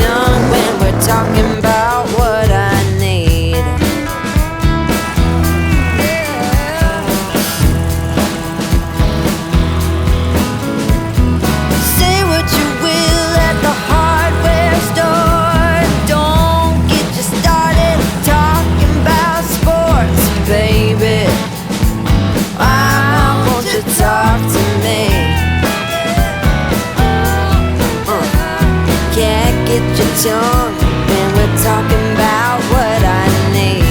tongue when we're talking about what I need. Say what you will at the hardware store. Don't get you started talking about sports, baby. Why won't you talk to me? Can't get your tongue when we're talking about what I need.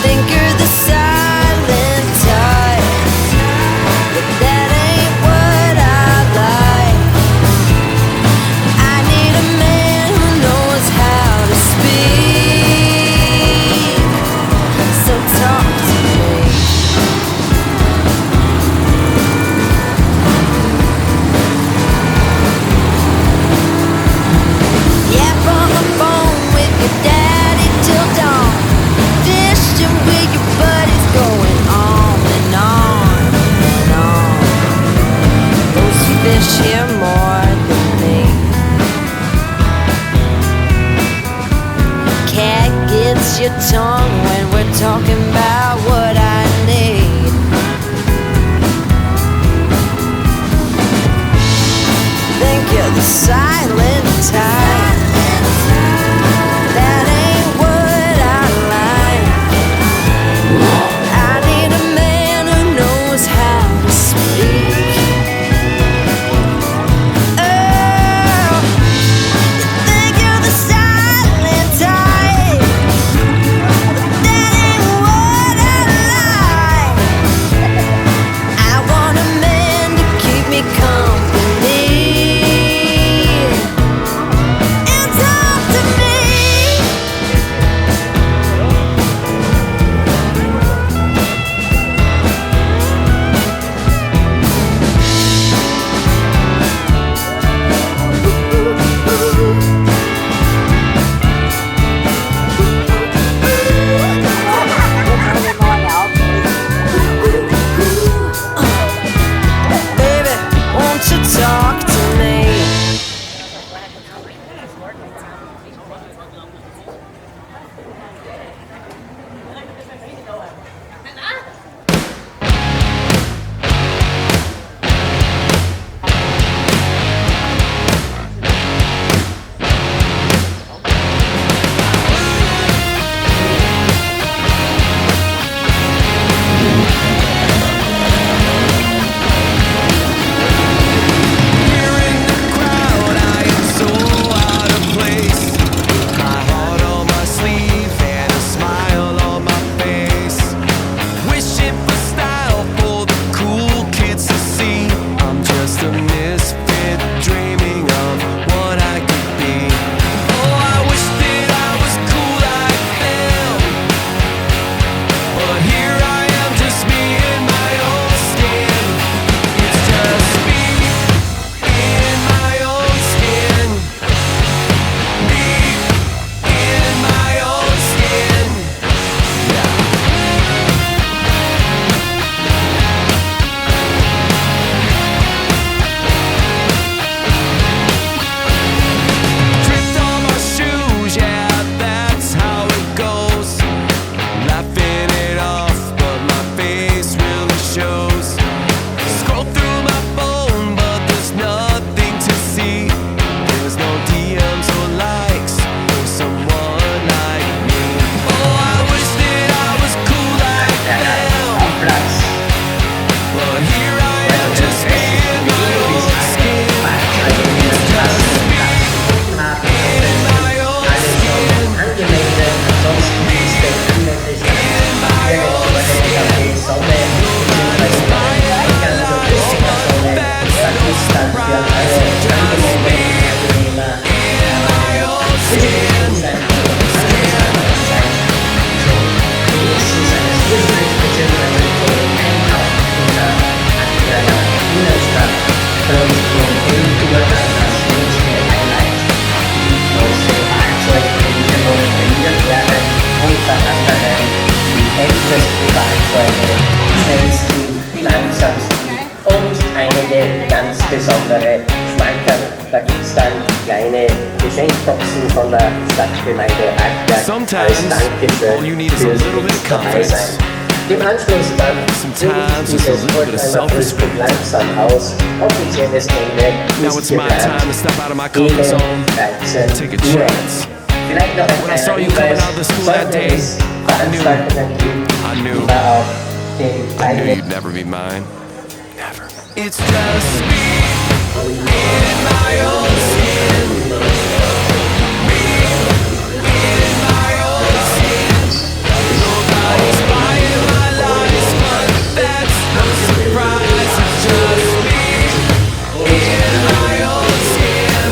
Think you're the silent type, but that ain't what I like. I need a man who knows how to speak, so talk to me. Yap on the phone with your daddy till dawn, dishing with your buddies, going on and on and on. Those fish hear more than me. Cat gets your tongue when we're talking about what I need. Think you're the silent type, that ain't what I like. I need a man who knows how to speak. Oh, you think you're the silent type, that ain't what I like. I want a man to keep me company and talk to me. Baby, won't you talk to me? Here in the crowd, I am so out of place. My heart on my sleeve and a smile on my face. Wishing for style for the cool kids to see. I'm just a misfit dreaming of what I could be. Oh, I wish that I was cool like them, but here I am, just me in my own skin. It's just me in my own skin. Me in my own skin. Yeah. Dripped on my shoes, yeah, that's how it goes. Laughing it off, but my face really shows. Scroll through my phone, but there's nothing to see. There's no DMs or likes for someone like me. Oh, I wish that I was cool like them, but here I am, just me in my own skin. It's just me in my own skin. In my own skin. Selbst die Finanzamt und eine der ganz besondere Schmankerl. Da gibt es dann kleine Geschenkboxen von der Stadtgemeinde Hartberg als Dankeschön fürs Dabeisein. Im Anschluss dann führt dieses Oldtimer-Frühstück langsam aus. Offizielles Ende ist geplant gegen 13 Uhr. Vielleicht noch ein kleiner Hinweis, sollte es Veranstaltungen gibt, die wir auf den eigenen It's just me in my own skin. Me in my own skin. Nobody's buying my lies, but that's no surprise. It's just me in my own skin.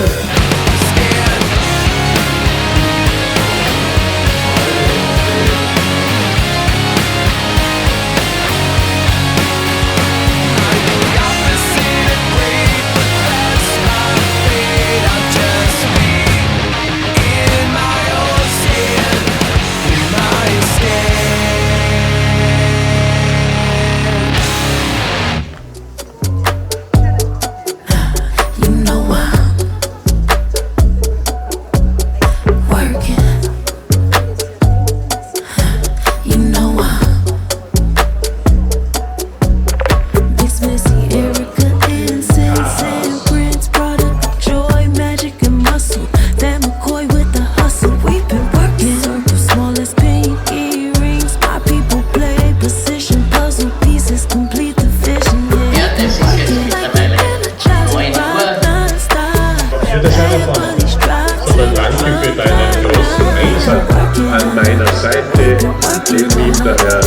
An meiner Seite steht ihm daher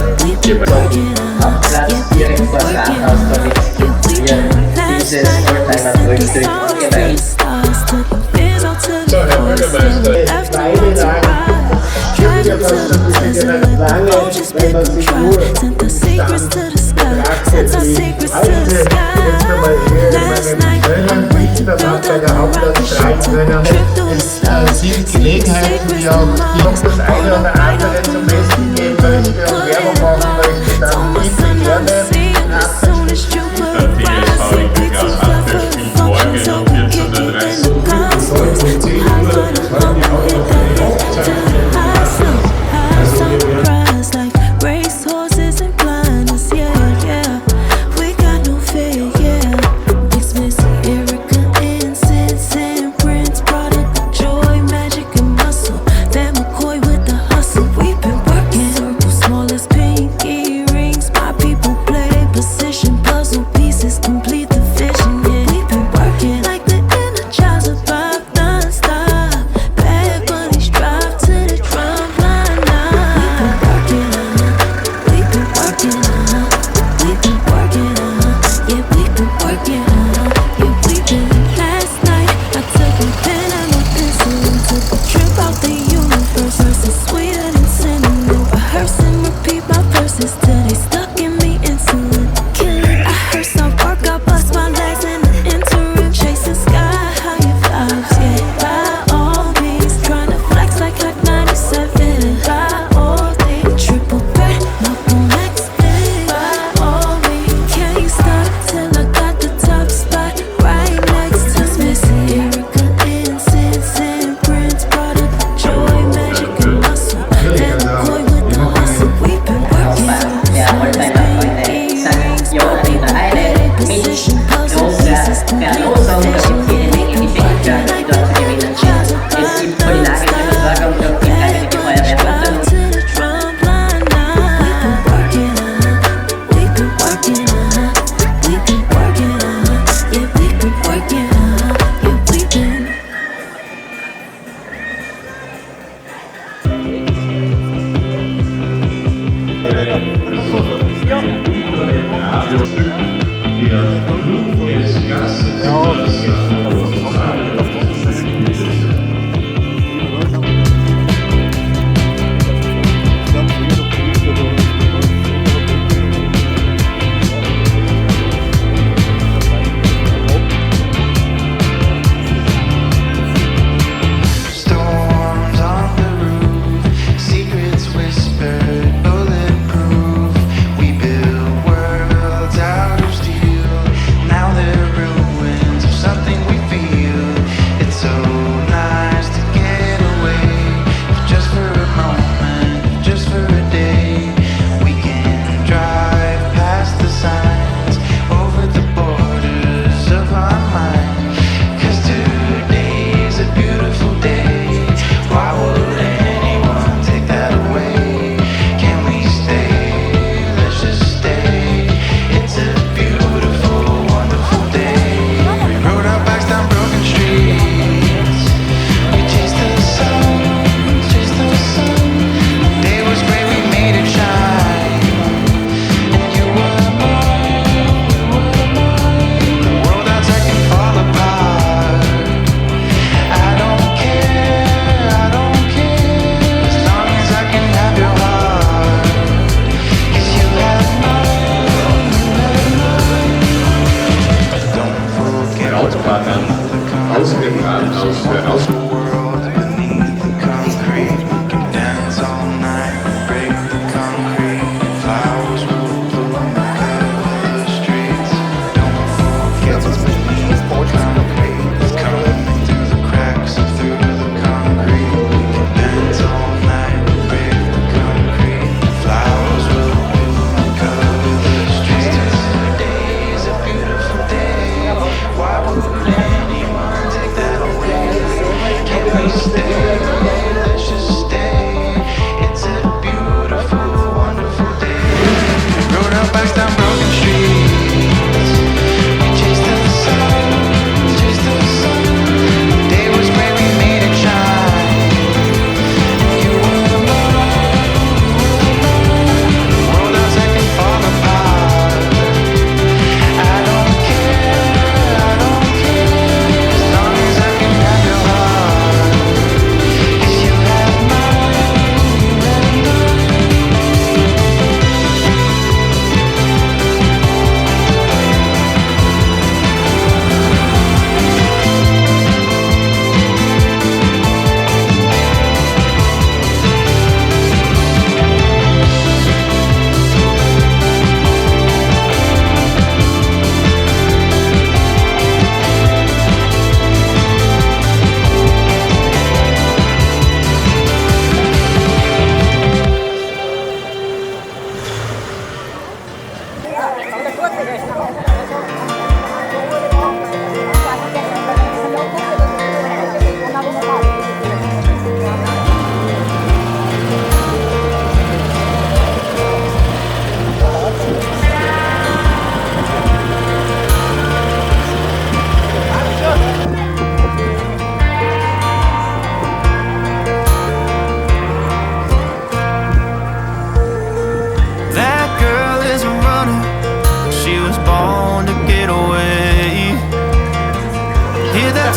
am Platz direkt vor dem Rathaus, damit wir dieses Oldtimer-Frühstück organisieren. So, Herr Bürgermeister, Weile lang gibt ja fast ein bisschen lange, wenn man sich nur betrachtet, die alte, jetzt einmal hier in meinem schönen Winterland bei der Hauptstadt schreiben können. Es sind Gelegenheiten, die auch noch das eine oder andere zum Besten geben möchte und Werbung machen möchte, dann bitte gerne der TSV Ringweg aus Hartberg spielt morgen um 14:30 Uhr. Es soll um 10 Uhr, das war die Hochzeit. Now they're ruined. Vertragspartnern ausgefragt aus.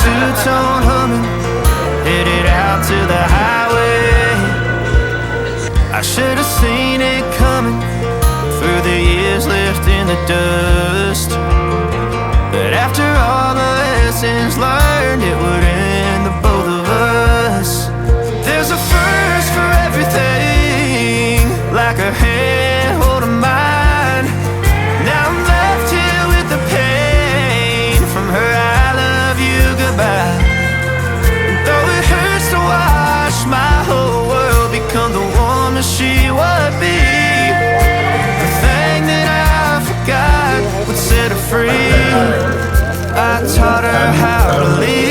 two-tone humming, headed out to the highway. I should have seen it coming through the years left in the dust. But after all the lessons learned, it would end the both of us. There's a first for everything, like a hand holding mine. Now I'm left here with the pain from her I love you goodbye. Though it hurts to watch my whole world become the woman she would be, the thing that I forgot would set her free. I taught her how to live.